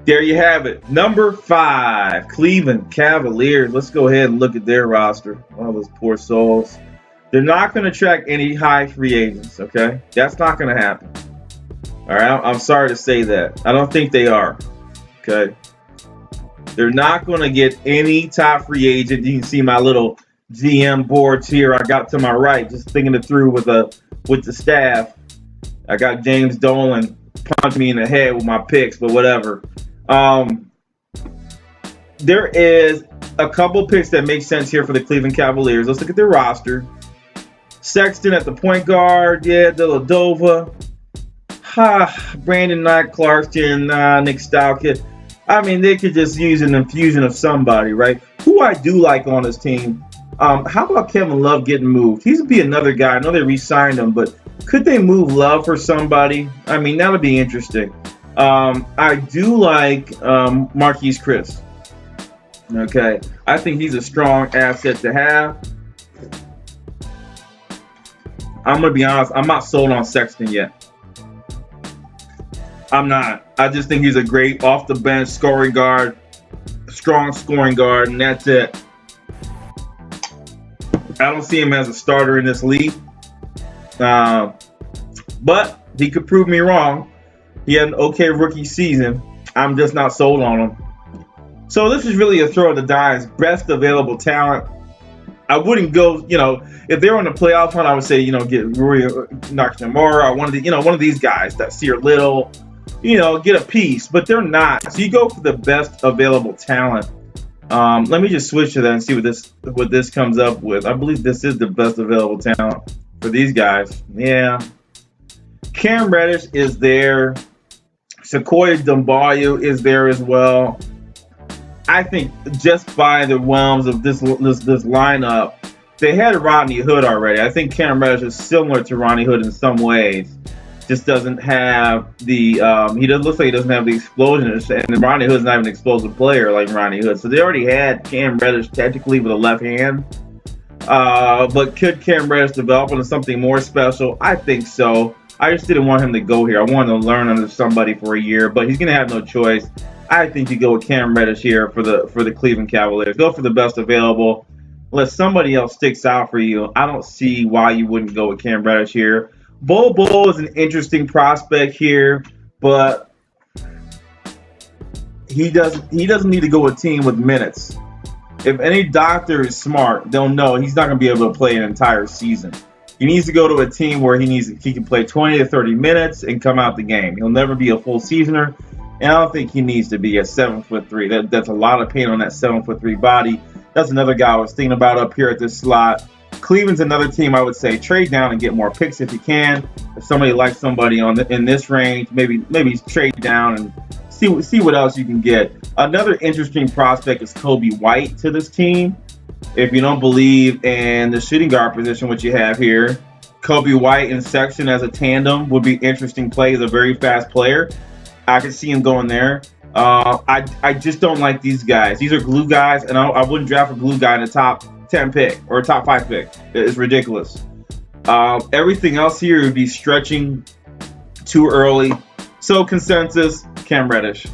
There you have it. Number 5, Cleveland Cavaliers. Let's go ahead and look at their roster. All those poor souls. They're not going to attract any high free agents, okay? That's not going to happen. All right, I'm sorry to say that. I don't think they are, okay? They're not going to get any top free agent. You can see my little GM boards here. I got to my right, just thinking it through with the staff. I got James Dolan punching me in the head with my picks, but whatever. There is a couple picks that make sense here for the Cleveland Cavaliers. Let's look at their roster. Sexton at the point guard. Yeah, Deladova. Brandon Knight, Clarkson, Nick Stalkett. I mean, they could just use an infusion of somebody, right? Who I do like on this team. How about Kevin Love getting moved? He's be another guy. I know they re-signed him, but could they move Love for somebody? I mean, that would be interesting. I do like Marquise Chris. Okay, I think he's a strong asset to have. I'm going to be honest, I'm not sold on Sexton yet. I'm not. I just think he's a great off-the-bench scoring guard, strong scoring guard, and that's it. I don't see him as a starter in this league. But he could prove me wrong. He had an okay rookie season. I'm just not sold on him. So this is really a throw of the dice. Best available talent. I wouldn't go, if they're on the playoff hunt, I would say, get Rui Nakamura or one of these guys, that Sear Little, get a piece, but they're not. So you go for the best available talent. Let me just switch to that and see what this comes up with. I believe this is the best available talent for these guys. Yeah. Cam Reddish is there. Sequoia Dumbayu is there as well. I think just by the realms of this lineup, they had Rodney Hood already. I think Cam Reddish is similar to Rodney Hood in some ways. Just doesn't have the looks like he doesn't have the explosion, and Rodney Hood's not even an explosive player like Rodney Hood. So they already had Cam Reddish technically with a left hand. But could Cam Reddish develop into something more special? I think so. I just didn't want him to go here. I wanted to learn under somebody for a year, but he's going to have no choice. I think you go with Cam Reddish here for the Cleveland Cavaliers. Go for the best available. Unless somebody else sticks out for you, I don't see why you wouldn't go with Cam Reddish here. Bol Bol is an interesting prospect here, but he doesn't need to go with a team with minutes. If any doctor is smart, they'll know he's not going to be able to play an entire season. He needs to go to a team where he can play 20 to 30 minutes and come out the game. He'll never be a full seasoner, and I don't think he needs to be a 7'3". That's a lot of pain on that 7'3" body. That's another guy I was thinking about up here at this slot. Cleveland's another team I would say trade down and get more picks if you can. If somebody likes somebody in this range, maybe trade down and see what else you can get. Another interesting prospect is Kobe White to this team. If you don't believe in the shooting guard position, what you have here, Kobe White and Sexton as a tandem would be interesting play. He's a very fast player. I could see him going there. I just don't like these guys. These are glue guys, and I wouldn't draft a glue guy in the top 10 pick or a top 5 pick. It's ridiculous. Everything else here would be stretching too early. So consensus, Cam Reddish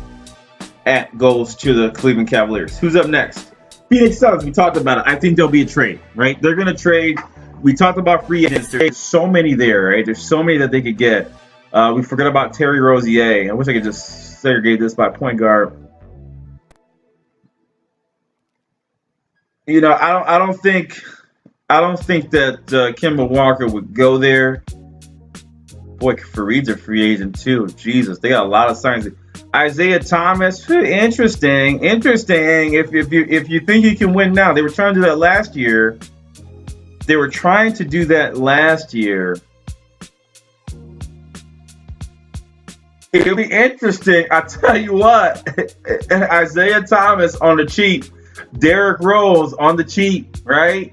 goes to the Cleveland Cavaliers. Who's up next? Phoenix Suns. We talked about it. I think there'll be a trade, right? They're going to trade. We talked about free agents. There's so many there, right? There's so many that they could get. We forgot about Terry Rozier. I wish I could just segregate this by point guard. I don't think that Kemba Walker would go there. Boy, Fareed's a free agent too. Jesus, they got a lot of signs. Isaiah Thomas, interesting. If you think you can win now, they were trying to do that last year. It'll be interesting. I tell you what, Isaiah Thomas on the cheap, Derrick Rose on the cheap, right?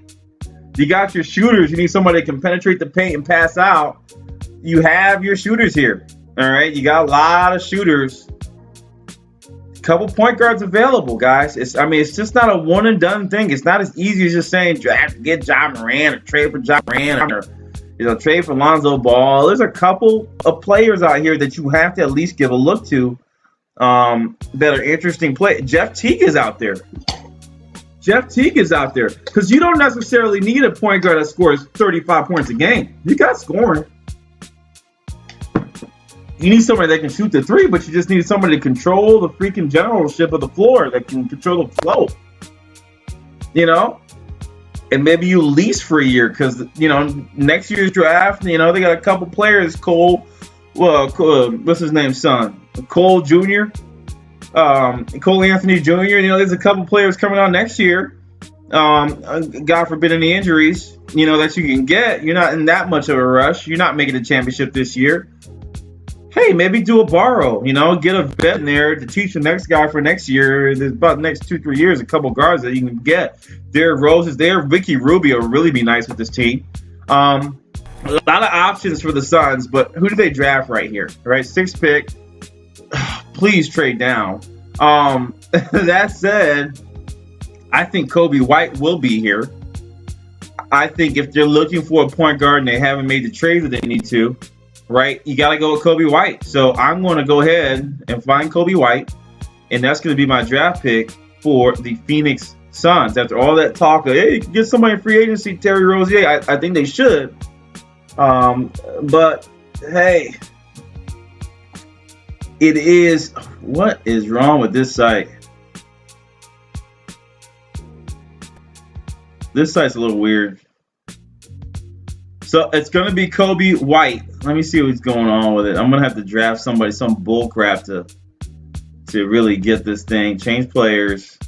You got your shooters. You need somebody that can penetrate the paint and pass out. You have your shooters here, all right? You got a lot of shooters. Couple point guards available, guys. It's just not a one and done thing. It's not as easy as just saying get Ja Morant or trade for Ja Morant or trade for Lonzo Ball. There's a couple of players out here that you have to at least give a look to that are interesting play. Jeff Teague is out there. Jeff Teague is out there because you don't necessarily need a point guard that scores 35 points a game. You got scoring. You need somebody that can shoot the three, but you just need somebody to control the freaking generalship of the floor, that can control the flow. You know? And maybe you lease for a year because, you know, next year's draft, you know, they got a couple players, what's his name, son? Cole Jr., Cole Anthony Jr., you know, there's a couple players coming out next year. God forbid any injuries, you know, that you can get. You're not in that much of a rush. You're not making a championship this year. Hey, maybe do a borrow, you know, get a vet in there to teach the next guy for next year. There's about the next 2-3 years, a couple guards that you can get. Derrick Rose is there. Ricky Rubio would really be nice with this team. A lot of options for the Suns, but who do they draft right here? Right, 6th pick. Please trade down. That said, I think Kobe White will be here. I think if they're looking for a point guard and they haven't made the trade that they need to, right, you got to go with Kobe White. So I'm going to go ahead and find Kobe White, and that's going to be my draft pick for the Phoenix Suns. After all that talk of, hey, you can get somebody in free agency, Terry Rozier, I think they should. But, hey, it is, what is wrong with this site? This site's a little weird. So it's going to be Kobe White. Let me see what's going on with it. I'm going to have to draft somebody, some bull crap to really get this thing. Change players.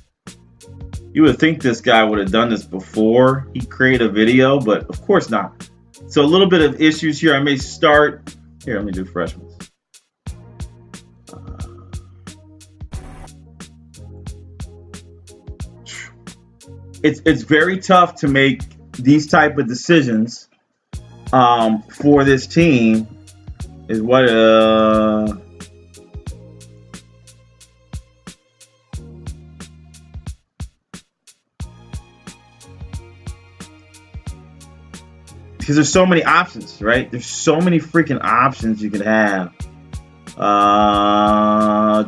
You would think this guy would have done this before he created a video, but of course not. So a little bit of issues here. I may start. Here, let me do freshmen. It's very tough to make these type of decisions for this team. Is what because there's so many options, right? There's so many freaking options you can have. I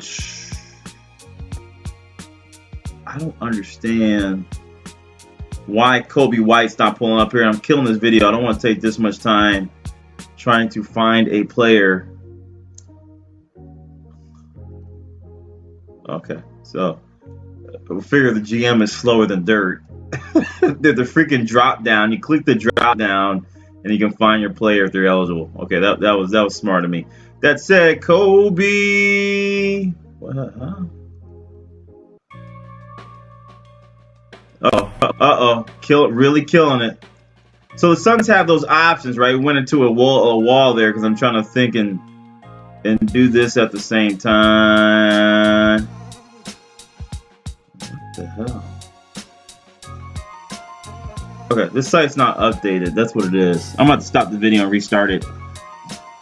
don't understand why Kobe White's not pulling up here. I'm killing this video. I don't want to take this much time trying to find a player. Okay, so we figure the GM is slower than dirt. The freaking drop down. You click the drop down, and you can find your player if they're eligible. Okay, that was smart of me. That said, Kobe. What? Huh? Really killing it. So the Suns have those options, right? We went into a wall there because I'm trying to think and do this at the same time. What the hell? Okay, this site's not updated. That's what it is. I'm about to stop the video and restart it.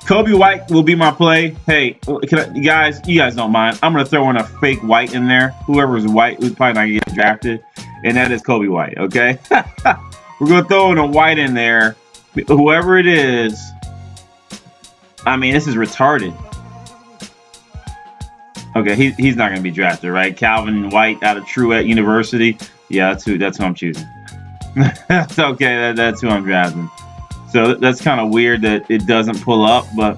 Kobe White will be my play. Hey, you guys don't mind. I'm gonna throw in a fake White in there. Whoever's White, who's probably not gonna get drafted, and that is Kobe White. Okay, we're gonna throw in a White in there. Whoever it is, I mean, this is retarded. Okay, he's not gonna be drafted, right? Calvin White out of Truett University. Yeah, that's who I'm choosing. That's okay. That's who I'm drafting. So that's kind of weird that it doesn't pull up, but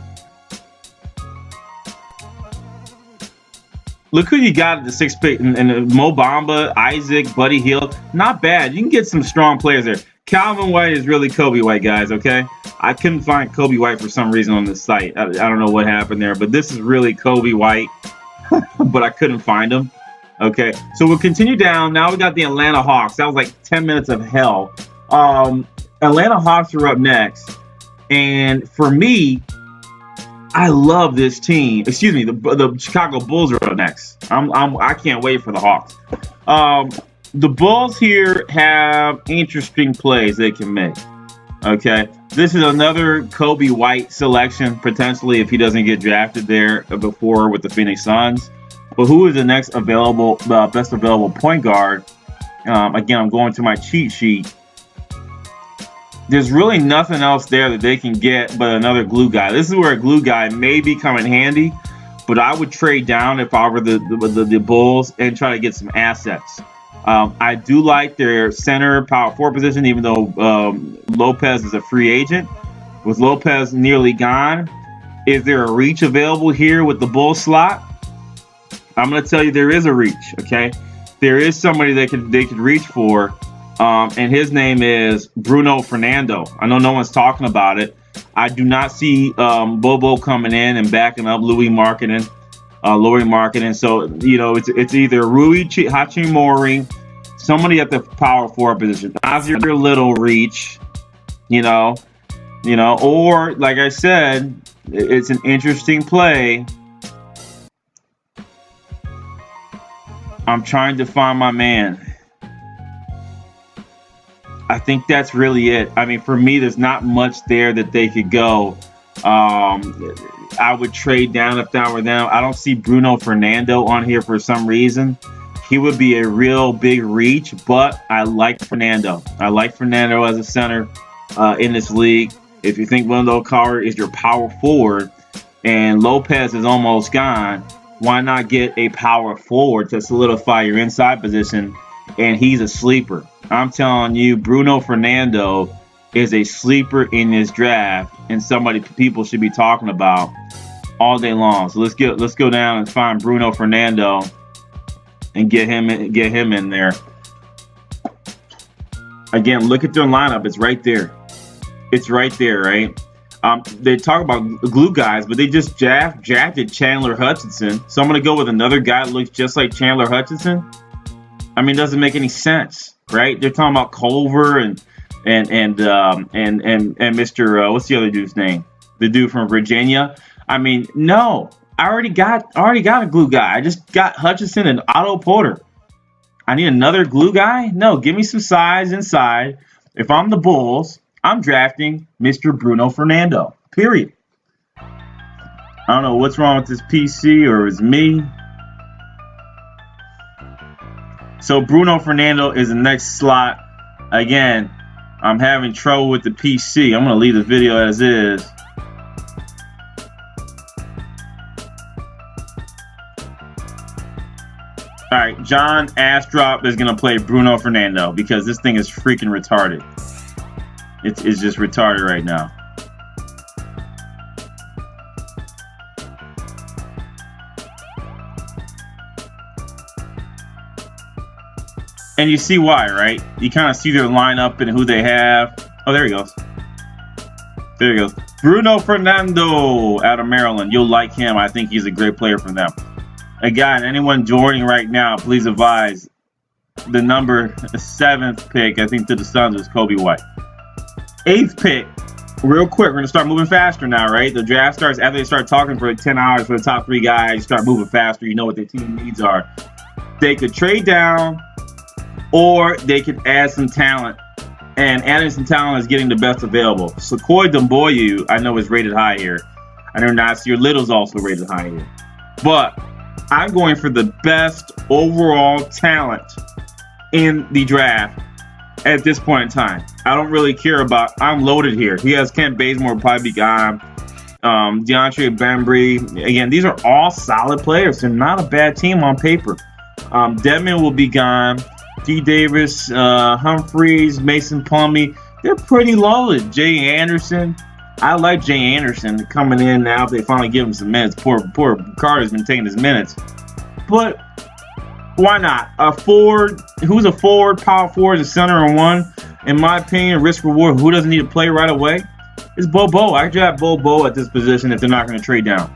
look who you got at the 6th pick, and Mo Bamba, Isaac, Buddy Hield. Not bad. You can get some strong players there. Calvin White is really Kobe White, guys, okay? I couldn't find Kobe White for some reason on this site. I don't know what happened there, but this is really Kobe White, but I couldn't find him. Okay, so we'll continue down. Now we got the Atlanta Hawks. That was like 10 minutes of hell. Atlanta Hawks are up next, and for me, I love this team. Excuse me, the Chicago Bulls are up next. I can't wait for the Hawks. The Bulls here have interesting plays they can make. Okay, this is another Kobe White selection potentially if he doesn't get drafted there before with the Phoenix Suns. But who is the next best available point guard? Again, I'm going to my cheat sheet. There's really nothing else there that they can get but another glue guy. This is where a glue guy may become in handy. but I would trade down if I were the Bulls and try to get some assets. I do like their center power forward position, even though Lopez is a free agent. With Lopez nearly gone, is there a reach available here with the Bull slot? I'm going to tell you there is a reach, okay? There is somebody they could reach for, and his name is Bruno Fernando. I know no one's talking about it. I do not see Bobo coming in and backing up Louis Marketing. So, you know, it's either Rui Hachimura, somebody at the power forward position, Nasir Little reach, you know, or like I said, it's an interesting play. I'm trying to find my man. I think that's really it. I mean, for me, there's not much there that they could go. I would trade down if that were them. I don't see Bruno Fernando on here for some reason. He would be a real big reach, but I like Fernando. I like Fernando as a center in this league. If you think Wendell Carter is your power forward and Lopez is almost gone, why not get a power forward to solidify your inside position? And he's a sleeper. I'm telling you, Bruno Fernando is a sleeper in this draft and somebody people should be talking about all day long. So let's go down and find Bruno Fernando and get him in there. Again, look at their lineup. It's right there. It's right there, right? They talk about glue guys, but they just drafted Chandler Hutchinson. So I'm going to go with another guy that looks just like Chandler Hutchinson. I mean, it doesn't make any sense, right? They're talking about Culver and Mr. What's the other dude's name? The dude from Virginia. I mean, no, I already got a glue guy. I just got Hutchinson and Otto Porter. I need another glue guy? No, give me some size inside. If I'm the Bulls, I'm drafting Mr. Bruno Fernando. Period. I don't know what's wrong with this PC or it's me. So Bruno Fernando is the next slot. Again, I'm having trouble with the PC. I'm going to leave the video as is. All right, John Astrop is going to play Bruno Fernando because this thing is freaking retarded. It's just retarded right now. And you see why, right? You kind of see their lineup and who they have. Oh, there he goes. There he goes. Bruno Fernando out of Maryland. You'll like him. I think he's a great player for them. Again, anyone joining right now, please advise the number 7th pick, I think, to the Suns was Kobe White. 8th pick, real quick, we're going to start moving faster now, right? The draft starts after they start talking for 10 hours for the top 3 guys. Start moving faster. You know what their team needs are. They could trade down, or they could add some talent. And adding some talent is getting the best available. Sekou Doumbouya, I know, is rated high here. I know Nasir Little's also rated high here. But I'm going for the best overall talent in the draft at this point in time. I don't really care about, I'm loaded here. He has Kent Bazemore, probably be gone. DeAndre Bembry. Again, these are all solid players. They're not a bad team on paper. Dedmon will be gone. D. Davis, Humphreys, Mason Plumlee. They're pretty loaded. Jay Anderson. I like Jay Anderson coming in now if they finally give him some minutes. Poor Carter's been taking his minutes. But why not? A forward, who's a forward, power forward, a center on one. In my opinion, risk reward, who doesn't need to play right away? It's Bobo. I draft Bobo at this position if they're not going to trade down.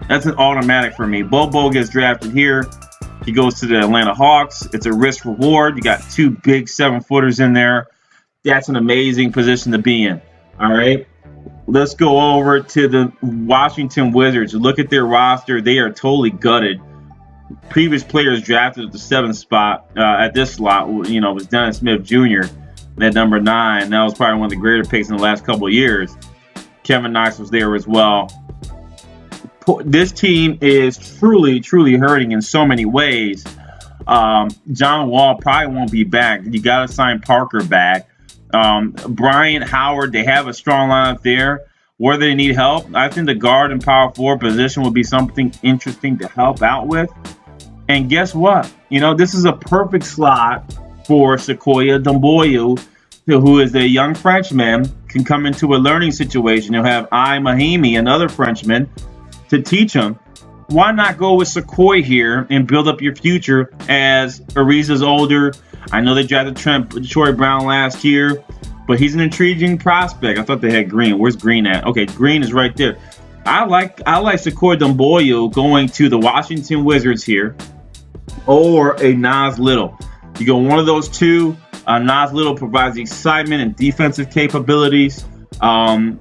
That's an automatic for me. Bobo gets drafted here. He goes to the Atlanta Hawks. It's a risk reward. You got 2 big 7-footers in there. That's an amazing position to be in. All right. Let's go over to the Washington Wizards. Look at their roster. They are totally gutted. Previous players drafted at the 7th spot at this slot, you know, was Dennis Smith Jr. at number 9. That was probably one of the greater picks in the last couple of years. Kevin Knox was there as well. This team is truly, truly hurting in so many ways. John Wall probably won't be back. You got to sign Parker back. Brian Howard, they have a strong lineup there. where they need help. I think the guard and power forward position would be something interesting to help out with. And guess what? This is a perfect slot for Sequoia Doumbouya, who is a young Frenchman, can come into a learning situation. He'll have Mahimi, another Frenchman, to teach him. Why not go with Sequoia here and build up your future as Ariza's older? I know they drafted Troy Brown last year, but he's an intriguing prospect. I thought they had Green. Where's Green at? Okay, Green is right there. I like Sequoia Doumbouya going to the Washington Wizards here, or a Nas Little. You go one of those two. Nas Little provides excitement and defensive capabilities.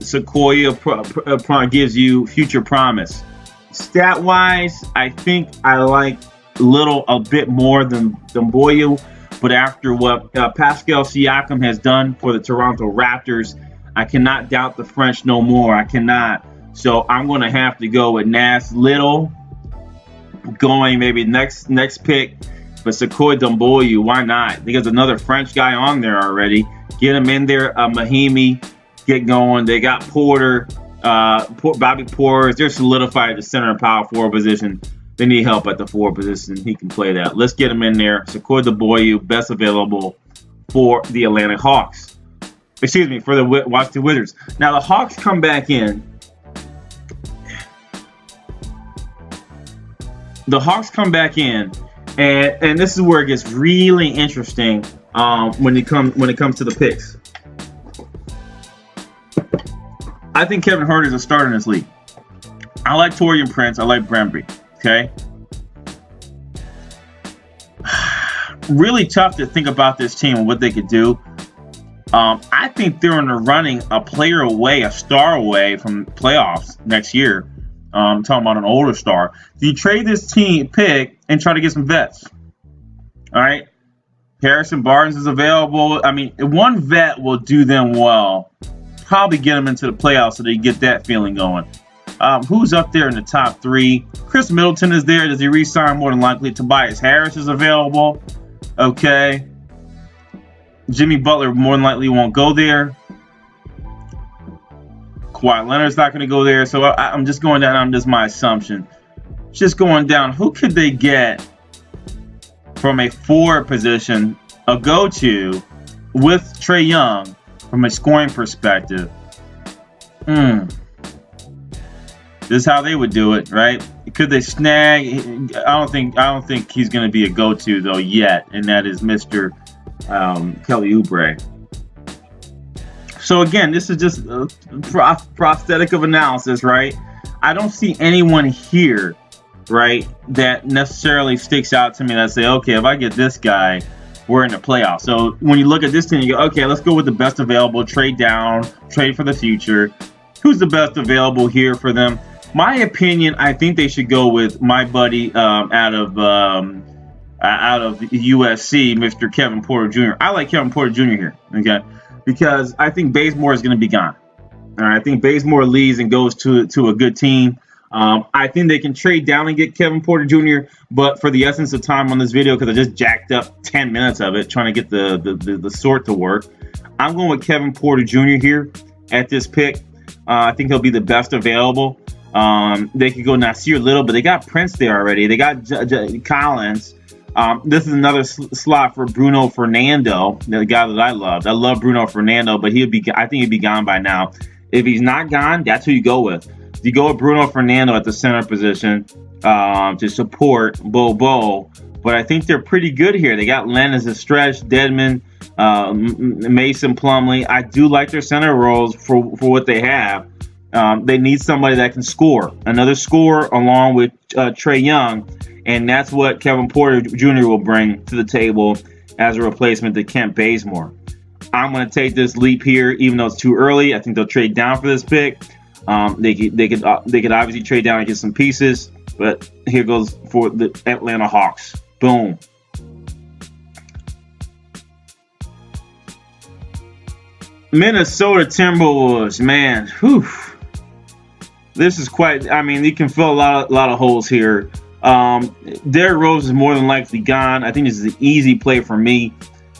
Sequoia gives you future promise. Stat-wise, I think I like Little a bit more than Doumbouya, but after what Pascal Siakam has done for the Toronto Raptors, I cannot doubt the French no more. I cannot. So I'm going to have to go with Nas Little, going maybe next pick. But Sequoia Doumbouya, why not? Because another French guy on there already. Get him in there. Mahimi, get going. They got Porter. Bobby Porter, they're solidified at the center and power forward position. They need help at the forward position. He can play that. Let's get him in there. Sequoia Doumbouya, best available for the Atlanta Hawks. Excuse me, for the Washington Wizards. Now the Hawks come back in. And this is where it gets really interesting when it comes to the picks. I think Kevin Huerter is a starter in this league. I like Taurean Prince. I like Brembry. Okay. Really tough to think about this team and what they could do. I think they're in the running a player away, a star away from playoffs next year. I'm talking about an older star. Do you trade this team pick and try to get some vets? All right. Harrison Barnes is available. I mean, one vet will do them well. Probably get them into the playoffs so they get that feeling going. Who's up there in the top three? Chris Middleton is there. Does he re-sign? More than likely. Tobias Harris is available. Okay. Jimmy Butler more than likely won't go there. Kawhi Leonard's not going to go there. So I'm just going down. I'm just my assumption. Just going down. Who could they get from a forward position, a go-to with Trae Young from a scoring perspective? This is how they would do it, right? Could they snag? I don't think he's going to be a go-to though yet, and that is Mr. Kelly Oubre. So again, this is just a prosthetic of analysis, right? I don't see anyone here, right, that necessarily sticks out to me that say, okay, if I get this guy, we're in the playoffs. So when you look at this team, you go, okay, let's go with the best available, trade down, trade for the future. Who's the best available here for them? My opinion, I think they should go with my buddy out of USC, Mr. Kevin Porter Jr. I like Kevin Porter Jr. here, okay, because I think Bazemore is going to be gone. All right, I think Bazemore leaves and goes to a good team. I think they can trade down and get Kevin Porter Jr., but for the essence of time on this video, because I just jacked up 10 minutes of it trying to get the sort to work, I'm going with Kevin Porter Jr. here at this pick. I think he'll be the best available. They could go Nasir Little, but they got Prince there already. They got Collins. This is another slot for Bruno Fernando, the guy that I loved. I love Bruno Fernando, but I think he'd be gone by now. If he's not gone, that's who you go with. You go with Bruno Fernando at the center position to support Bo. But I think they're pretty good here. They got Len as a stretch, Dedmon, Mason Plumlee. I do like their center roles for what they have. They need somebody that can score. Another scorer along with Trae Young. And that's what Kevin Porter Jr. will bring to the table as a replacement to Kent Bazemore. I'm going to take this leap here, even though it's too early. I think they'll trade down for this pick. They could obviously trade down and get some pieces, but here goes for the Atlanta Hawks. Boom. Minnesota Timberwolves, man. Whew. This is quite. I mean, you can fill a lot of holes here. Derrick Rose is more than likely gone. I think this is an easy play for me.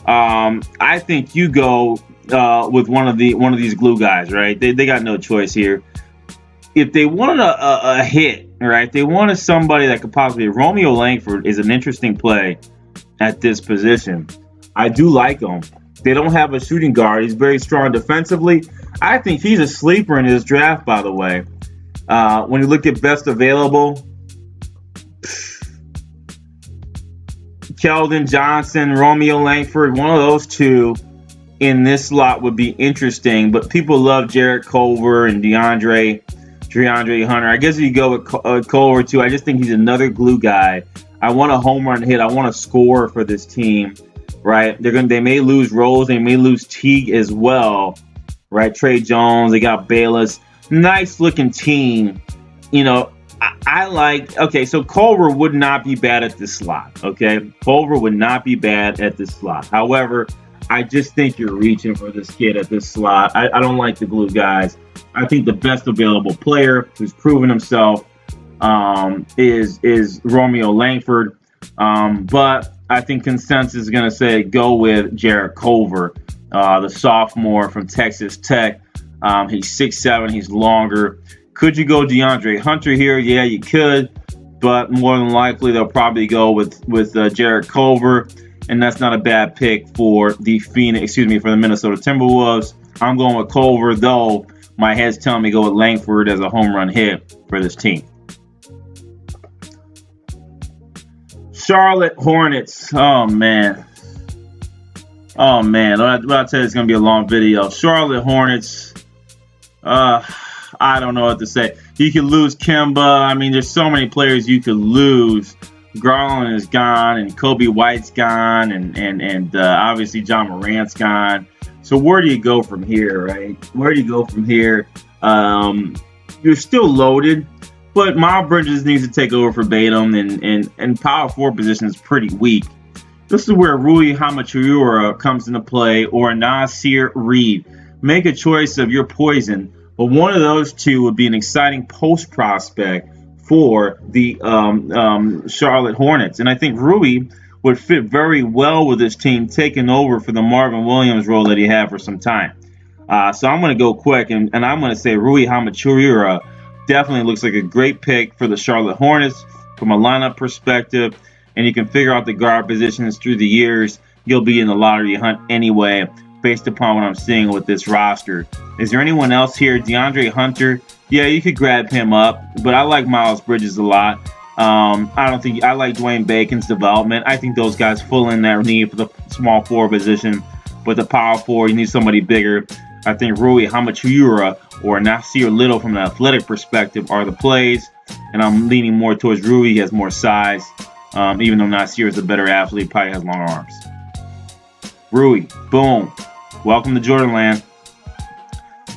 I think you go with one of these glue guys, right? They got no choice here. If they wanted a hit, right? If they wanted somebody that could possibly, Romeo Langford is an interesting play at this position. I do like him. They don't have a shooting guard. He's very strong defensively. I think he's a sleeper in this draft, by the way. When you look at best available, Keldon Johnson, Romeo Langford, one of those two in this slot would be interesting. But people love Jarrett Culver and DeAndre Hunter. I guess you go with Culver too. I just think he's another glue guy. I want a home run hit. I want to score for this team, right? They may lose Rose. They may lose Teague as well, right? Trey Jones. They got Bayless. Nice looking team. You know, I like. Okay, so Culver would not be bad at this slot. Okay, Culver would not be bad at this slot. However, I just think you're reaching for this kid at this slot. I don't like the glue guys. I think the best available player who's proven himself is Romeo Langford. But I think consensus is going to say go with Jarrett Culver, the sophomore from Texas Tech. He's 6'7", he's longer. Could you go DeAndre Hunter here? Yeah, you could, but more than likely they'll probably go with Jarrett Culver, and that's not a bad pick for the Minnesota Timberwolves. I'm going with Culver, though my head's telling me go with Langford as a home run hit for this team. Charlotte Hornets. Oh man. I'll tell you, it's gonna be a long video. Charlotte Hornets. I don't know what to say. You could lose Kemba. I mean, there's so many players you could lose. Garland is gone, and Kobe White's gone, and obviously John Morant's gone. So where do you go from here, right? Where do you go from here? You're still loaded, but Miles Bridges needs to take over for Batum, and power forward position is pretty weak. This is where Rui Hachimura comes into play, or Nasir Reed. Make a choice of your poison, but one of those two would be an exciting post prospect for the Charlotte Hornets. And I think Rui would fit very well with this team, taking over for the Marvin Williams role that he had for some time. So I'm going to go quick, and I'm going to say Rui Hachimura definitely looks like a great pick for the Charlotte Hornets from a lineup perspective, and you can figure out the guard positions through the years. You'll be in the lottery hunt anyway, based upon what I'm seeing with this roster. Is there anyone else here? DeAndre Hunter, yeah, you could grab him up, but I like Miles Bridges a lot. I like Dwayne Bacon's development. I think those guys fill in that need for the small forward position, but the power forward, you need somebody bigger. I think Rui Hachimura or Nasir Little from an athletic perspective are the plays, and I'm leaning more towards Rui. He has more size, even though Nasir is a better athlete, probably has long arms. Rui, boom. Welcome to Jordan Land.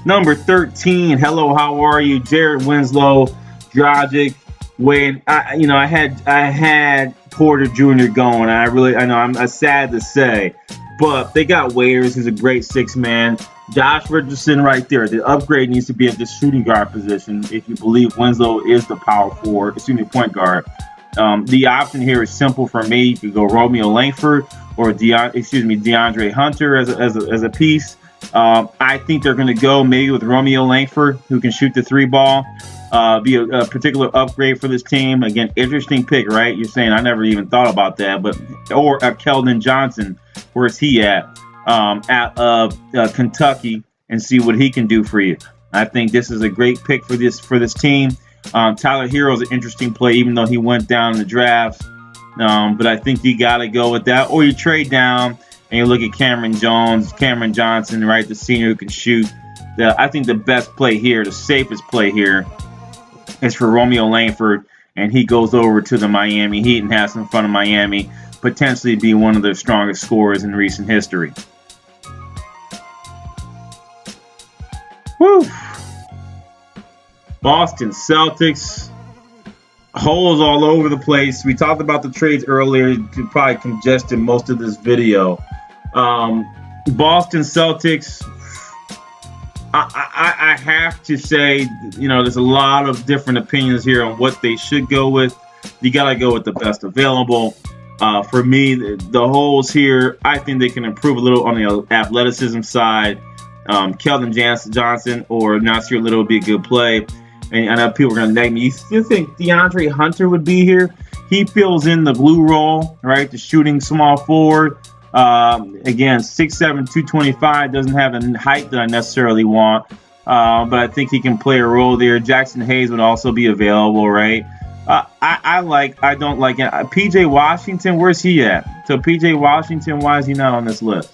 Number 13, hello, how are you? Jared Winslow, Dragic, Wade. I had Porter Jr. going. I'm sad to say, but they got Waiters, who's a great six-man. Josh Richardson right there. The upgrade needs to be at the shooting guard position if you believe Winslow is the point guard. The option here is simple for me. You could go Romeo Langford or DeAndre Hunter as a piece. I think they're going to go maybe with Romeo Langford, who can shoot the three ball, be a particular upgrade for this team. Again, interesting pick, right? You're saying I never even thought about that, or Keldon Johnson, where's he at Kentucky, and see what he can do for you. I think this is a great pick for this team. Tyler Hero is an interesting play, even though he went down in the draft. But I think you got to go with that, or you trade down and you look at Cameron Johnson, right, the senior who can shoot. I think the best play here, the safest play here, is for Romeo Langford, and he goes over to the Miami Heat and has some fun in Miami, potentially be one of their strongest scorers in recent history. Woo! Boston Celtics, holes all over the place. We talked about the trades earlier. You probably congested most of this video. Boston Celtics, I have to say, there's a lot of different opinions here on what they should go with. You got to go with the best available. For me, the holes here, I think they can improve a little on the athleticism side. Keldon Johnson or Nasir Little would be a good play. And I know people are going to name me. You still think DeAndre Hunter would be here? He fills in the glue role, right? The shooting small forward. Again, 6'7", 225, doesn't have the height that I necessarily want. But I think he can play a role there. Jackson Hayes would also be available, right? I don't like it. PJ Washington, where's he at? So PJ Washington, why is he not on this list?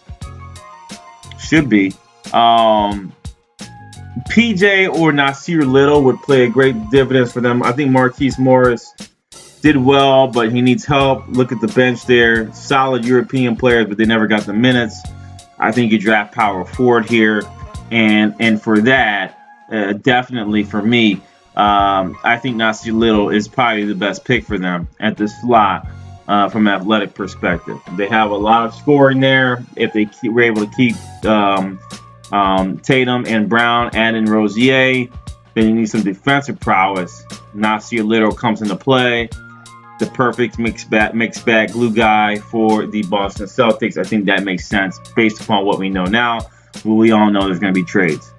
Should be. PJ or Nasir Little would play a great dividends for them. I think Marquise Morris did well, but he needs help. Look at the bench there. Solid European players, but they never got the minutes. I think you draft power forward here. And for that, definitely for me, I think Nasir Little is probably the best pick for them at the slot from an athletic perspective. They have a lot of scoring there. If they were able to keep Tatum and Brown and Rozier, then you need some defensive prowess. Nasir Little comes into play. The perfect mixed bag glue guy for the Boston Celtics. I think that makes sense based upon what we know now. Well, we all know there's going to be trades.